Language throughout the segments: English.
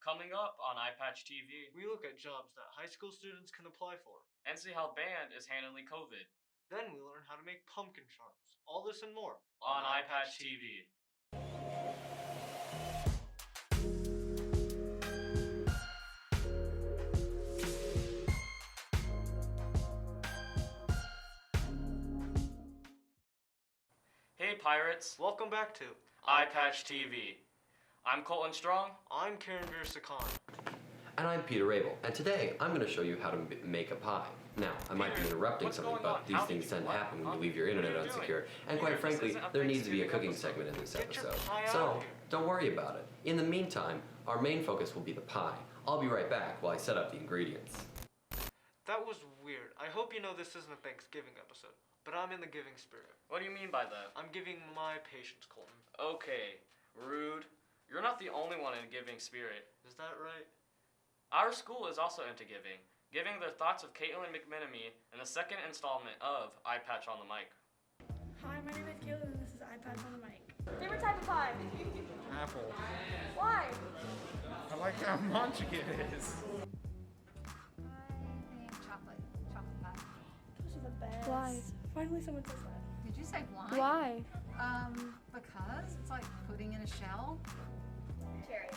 Coming up on IPatch TV, we look at jobs that high school students can apply for. and see how band is handling COVID. Then we learn how to make pumpkin charms. All this and more On IPatch TV. Hey Pirates, Welcome back to IPatch TV. I'm Coleton Strong. I'm Karanveer Sekhon. And I'm Pedro Raebel, and today I'm going to show you how to make a pie. Now, I might be interrupting what's something, going on? but these How things did tend to you- happen when huh? you leave your internet What are you unsecure, doing? and quite This frankly, isn't a there needs to be a Thanksgiving cooking segment in this Get your episode. pie out So, of here. don't worry about it. In the meantime, our main focus will be the pie. I'll be right back while I set up the ingredients. That was weird. I hope you know this isn't a Thanksgiving episode, but I'm in the giving spirit. What do you mean by that? I'm giving my patience, Coleton. Okay, rude. You're not the only one in giving spirit. Is that right? Our school is also into giving their thoughts of Caitlyn McMinimy in the second installment of IPatch on the Mic. Hi, my name is Caitlyn and this is iPatch on the Mic. Favorite type of pie? Apple. Why? I like how munching it is. I think chocolate pie. Those are the best. Why? Finally someone says that. Did you say why? Why? Because it's like pudding in a shell. Cherry.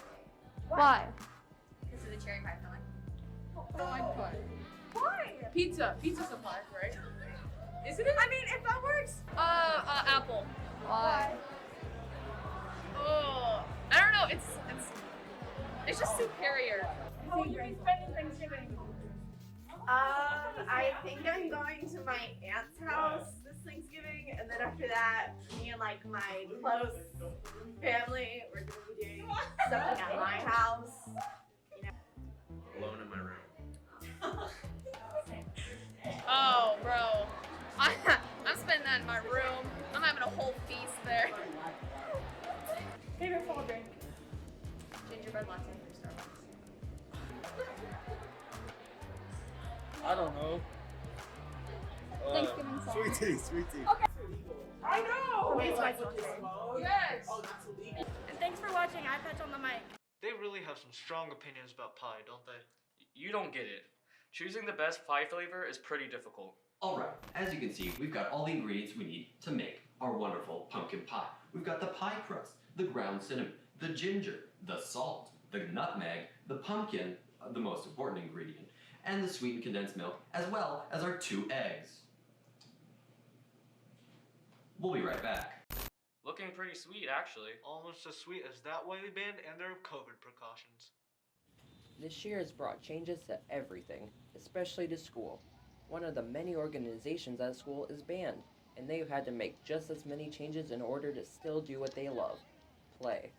Why? This is a cherry pie filling. Fried pie. Why? Pizza's a pie, right? Isn't it? I mean, if that works. Apple. Why? Oh, I don't know. It's just superior. How will you be spending Thanksgiving? I think I'm going to my aunt's house this Thanksgiving, and then after that, me and like my close family, we're gonna be doing something at my house. You know. Alone in my room. Oh, bro. I'm spending that in my room. I'm having a whole feast there. Favorite fall drink? Gingerbread latte from Starbucks. I don't know. Thanksgiving song. Sweet tea. I know! It's my sister. Yes. And thanks for watching iPatch on the Mic. They really have some strong opinions about pie, don't they? You don't get it. Choosing the best pie flavor is pretty difficult. Alright, as you can see, we've got all the ingredients we need to make our wonderful pumpkin pie. We've got the pie crust, the ground cinnamon, the ginger, the salt, the nutmeg, the pumpkin, the most important ingredient, and the sweetened condensed milk, as well as our 2 eggs. We'll be right back. Looking pretty sweet, actually. Almost as sweet as that Wiley band and their COVID precautions. This year has brought changes to everything, especially to school. One of the many organizations at school is band, and they've had to make just as many changes in order to still do what they love, play.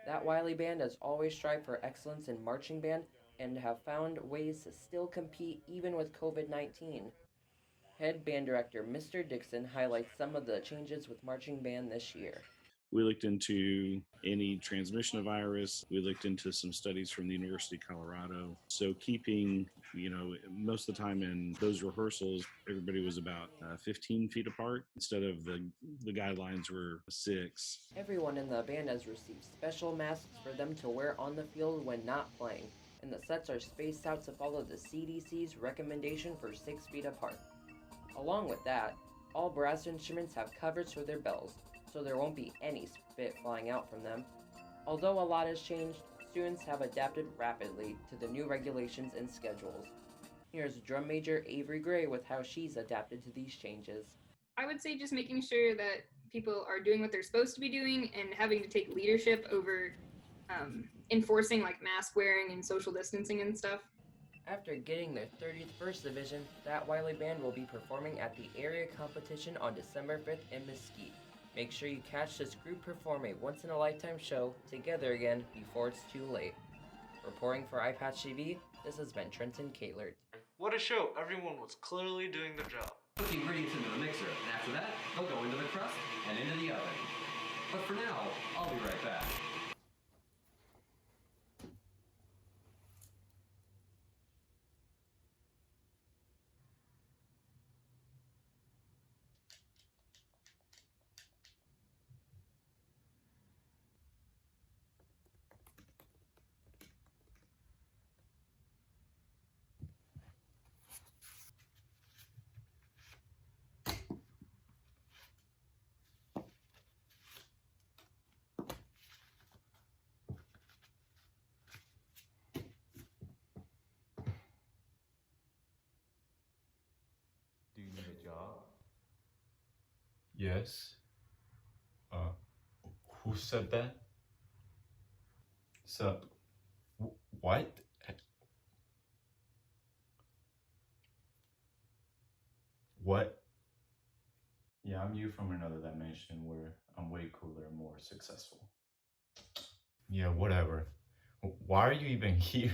That Wiley band has always strived for excellence in marching band and have found ways to still compete even with COVID-19. Head band director Mr. Dixon highlights some of the changes with marching band this year. We looked into any transmission of virus. We looked into some studies from the University of Colorado. So keeping, most of the time in those rehearsals, everybody was about 15 feet apart instead of the guidelines were 6. Everyone in the band has received special masks for them to wear on the field when not playing, and the sets are spaced out to follow the CDC's recommendation for 6 feet apart. Along with that, all brass instruments have covers for their bells, so there won't be any spit flying out from them. Although a lot has changed, students have adapted rapidly to the new regulations and schedules. Here's drum major Avery Gray with how she's adapted to these changes. I would say just making sure that people are doing what they're supposed to be doing and having to take leadership over enforcing like mask wearing and social distancing and stuff. After getting their 31st division, that Wiley band will be performing at the area competition on December 5th in Mesquite. Make sure you catch this group perform a once-in-a-lifetime show together again before it's too late. Reporting for IPatch TV, this has been Trenton Kaehlert. What a show! Everyone was clearly doing their job. Put the ingredients into the mixer, and after that, they'll go into the crust and into the oven. But for now, I'll be right back. Yes. Who said that? So, what? What? Yeah, I'm you from another dimension where I'm way cooler and more successful. Yeah, whatever. Why are you even here?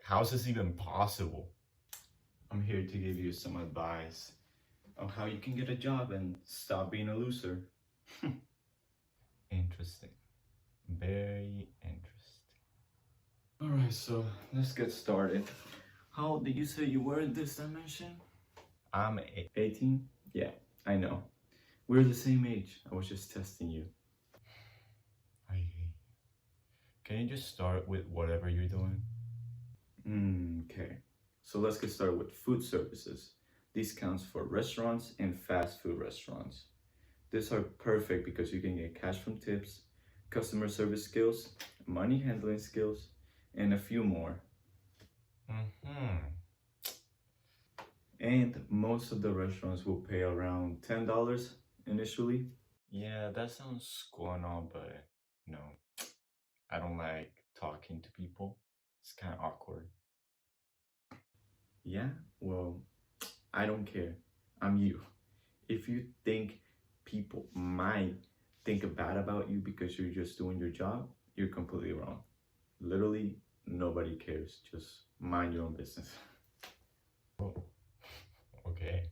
How is this even possible? I'm here to give you some advice on how you can get a job and stop being a loser. Interesting. Very interesting. Alright, so let's get started. How old did you say you were in this dimension? I'm 18? Yeah, I know. We're the same age. I was just testing you. Can you just start with whatever you're doing? Okay. So let's get started with food services. This counts for restaurants and fast food restaurants. These are perfect because you can get cash from tips, customer service skills, money handling skills, and a few more. And most of the restaurants will pay around $10 initially. Yeah, that sounds cool and all, but no, I don't like talking to people. It's kind of awkward. Yeah, well, I don't care. I'm you. If you think people might think bad about you because you're just doing your job, you're completely wrong. Literally, nobody cares. Just mind your own business. Oh, okay.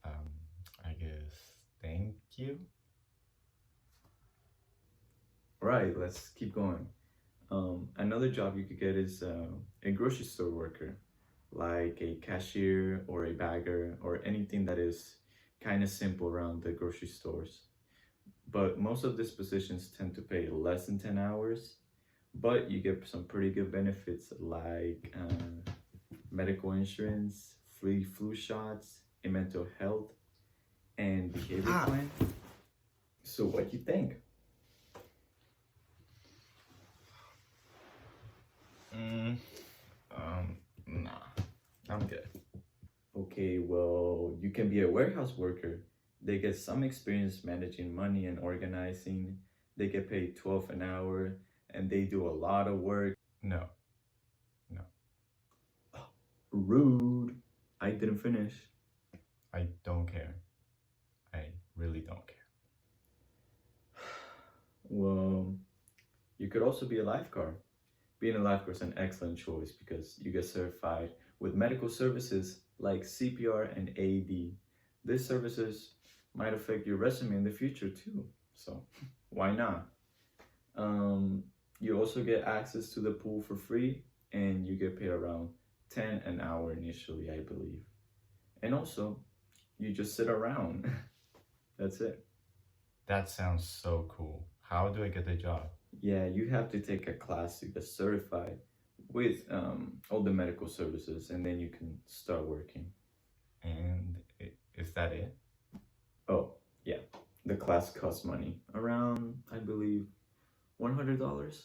I guess thank you. Right, let's keep going. Another job you could get is a grocery store worker, like a cashier or a bagger or anything that is kind of simple around the grocery stores. But most of these positions tend to pay less than 10 hours, but you get some pretty good benefits like medical insurance, free flu shots, a mental health, and behavior plan. So what do you think? Nah, I'm good. Okay, well, you can be a warehouse worker. They get some experience managing money and organizing. They get paid $12 an hour, and they do a lot of work. No. Rude. I didn't finish. I don't care. I really don't care. Well, you could also be a lifeguard. Being a lifeguard is an excellent choice because you get certified with medical services like CPR and AED. These services might affect your resume in the future too, so why not? You also get access to the pool for free, and you get paid around $10 an hour initially, I believe. And also, you just sit around. That's it. That sounds so cool. How do I get the job? Yeah, you have to take a class to get certified with all the medical services, and then you can start working. And is that it? Oh, yeah. The class costs money. Around, I believe, $100.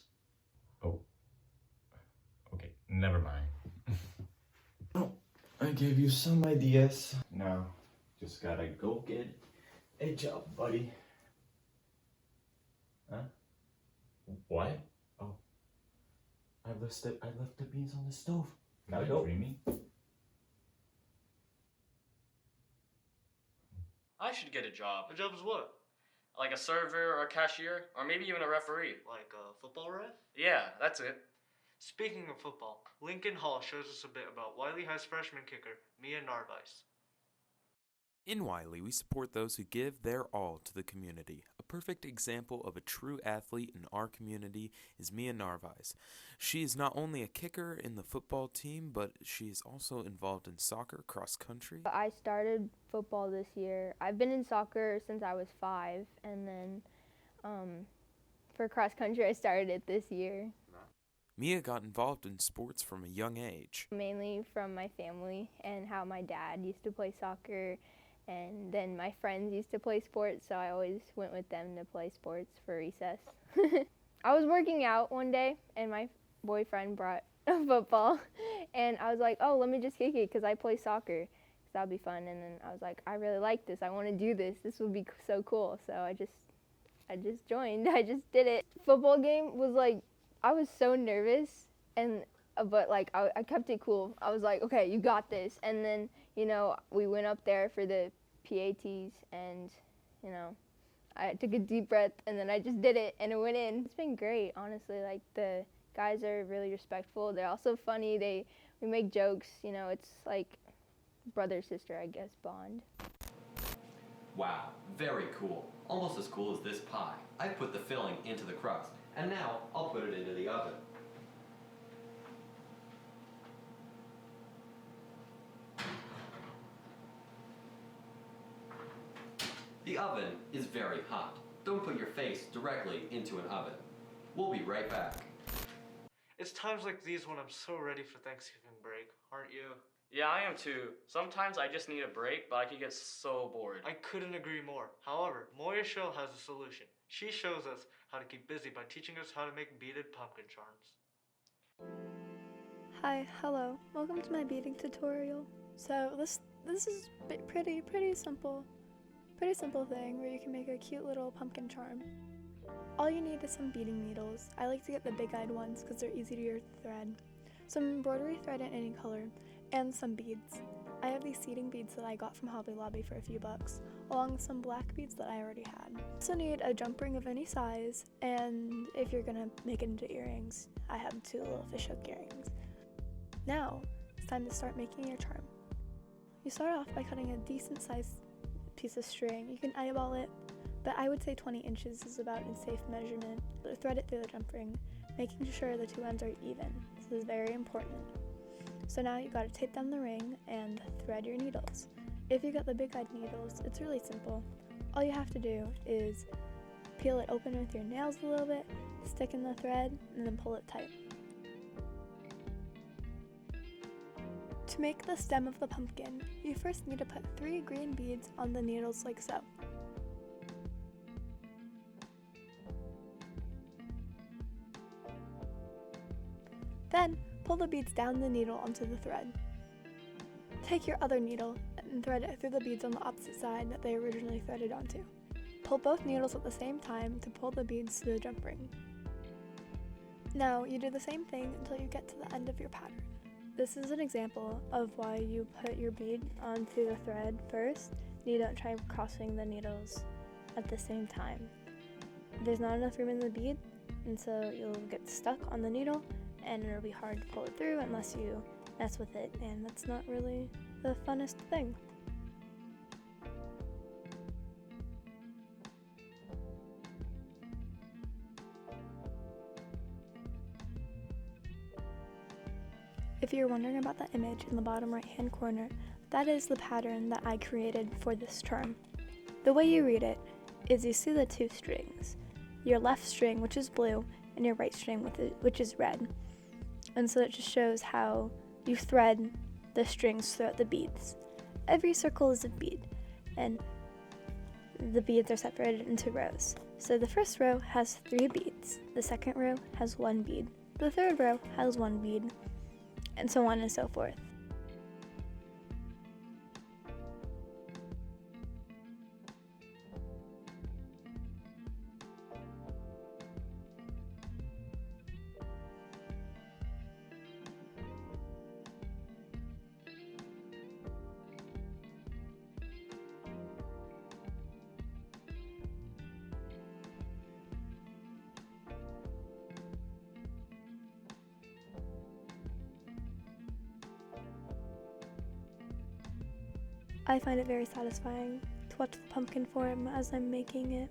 Oh. Okay, never mind. Oh, I gave you some ideas. Now, just gotta go get a job, buddy. Huh? What? Oh. I left the beans on the stove. Now go. Dreamy? I should get a job. A job is what? Like a server or a cashier, or maybe even a referee. Like a football ref? Yeah, that's it. Speaking of football, Lincoln Hall shows us a bit about Wiley High's freshman kicker, Narvaez. In Wiley, we support those who give their all to the community. A perfect example of a true athlete in our community is Narvaez. She is not only a kicker in the football team, but she is also involved in soccer, cross country. I started football this year. I've been in soccer since I was 5, and then for cross country I started it this year. Mia got involved in sports from a young age. Mainly from my family and how my dad used to play soccer, and then my friends used to play sports, so I always went with them to play sports for recess. I was working out one day, and my boyfriend brought a football, and I was like, oh, let me just kick it because I play soccer. that'll be fun. And then I was like, I really like this. I want to do this. This would be so cool. So I just joined. I just did it. Football game was like, I was so nervous, but like I kept it cool. I was like, okay, you got this. And then, you know, we went up there for the PATs, and, you know, I took a deep breath, and then I just did it, and it went in. It's been great, honestly. Like, the guys are really respectful. They're also funny. We make jokes. You know, it's like brother sister, I guess, bond. Wow, very cool. Almost as cool as this pie. I put the filling into the crust, and now I'll put it into the oven. The oven is very hot. Don't put your face directly into an oven. We'll be right back. It's times like these when I'm so ready for Thanksgiving break, aren't you? Yeah, I am too. Sometimes I just need a break, but I can get so bored. I couldn't agree more. However, Moya Schell has a solution. She shows us how to keep busy by teaching us how to make beaded pumpkin charms. Hi, hello. Welcome to my beading tutorial. So this is pretty simple. Pretty simple thing where you can make a cute little pumpkin charm. All you need is some beading needles. I like to get the big-eyed ones because they're easier to thread. Some embroidery thread in any color, and some beads. I have these seeding beads that I got from Hobby Lobby for a few bucks, along with some black beads that I already had. You also need a jump ring of any size, and if you're gonna make it into earrings, I have 2 little fishhook earrings. Now, it's time to start making your charm. You start off by cutting a decent sized piece of string. You can eyeball it, but I would say 20 inches is about a safe measurement. Thread it through the jump ring, making sure the 2 ends are even. This is very important. So now you gotta tape down the ring and thread your needles. If you got the big-eyed needles, it's really simple. All you have to do is peel it open with your nails a little bit, stick in the thread, and then pull it tight. To make the stem of the pumpkin, you first need to put 3 green beads on the needles like so. Then, pull the beads down the needle onto the thread. Take your other needle and thread it through the beads on the opposite side that they originally threaded onto. Pull both needles at the same time to pull the beads to the jump ring. Now, you do the same thing until you get to the end of your pattern. This is an example of why you put your bead onto the thread first. You don't try crossing the needles at the same time. There's not enough room in the bead, and so you'll get stuck on the needle, and it'll be hard to pull it through unless you mess with it, and that's not really the funnest thing. If you're wondering about the image in the bottom right hand corner, that is the pattern that I created for this charm. The way you read it is you see the 2 strings, your left string, which is blue, and your right string, which is red. And so it just shows how you thread the strings throughout the beads. Every circle is a bead, and the beads are separated into rows. So the first row has 3 beads, the second row has 1 bead, the third row has 1 bead, and so on and so forth. I find it very satisfying to watch the pumpkin form as I'm making it.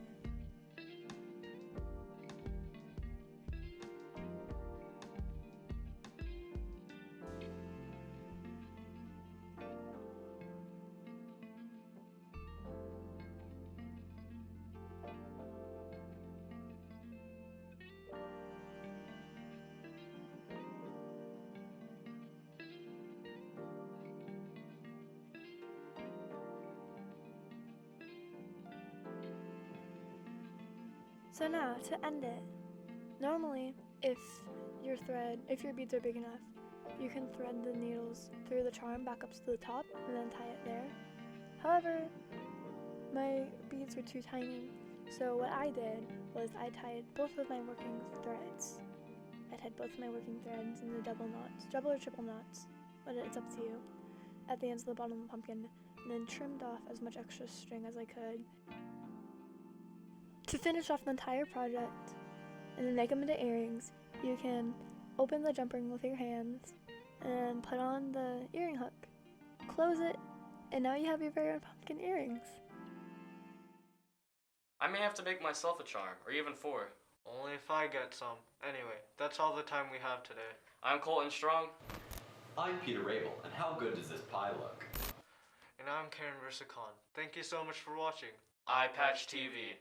So now, to end it, normally if your beads are big enough, you can thread the needles through the charm back up to the top and then tie it there. However, my beads were too tiny, so what I did was I tied both of my working threads. I tied both of my working threads in the double or triple knots, but it's up to you, at the ends of the bottom of the pumpkin, and then trimmed off as much extra string as I could. To finish off the entire project, and then make them into earrings, you can open the jump ring with your hands, and put on the earring hook. Close it, and now you have your very own pumpkin earrings. I may have to make myself a charm, or even 4. Only if I get some. Anyway, that's all the time we have today. I'm Coleton Strong. I'm Peter Raebel, and how good does this pie look? And I'm Karanveer Sekhon. Thank you so much for watching IPatch TV.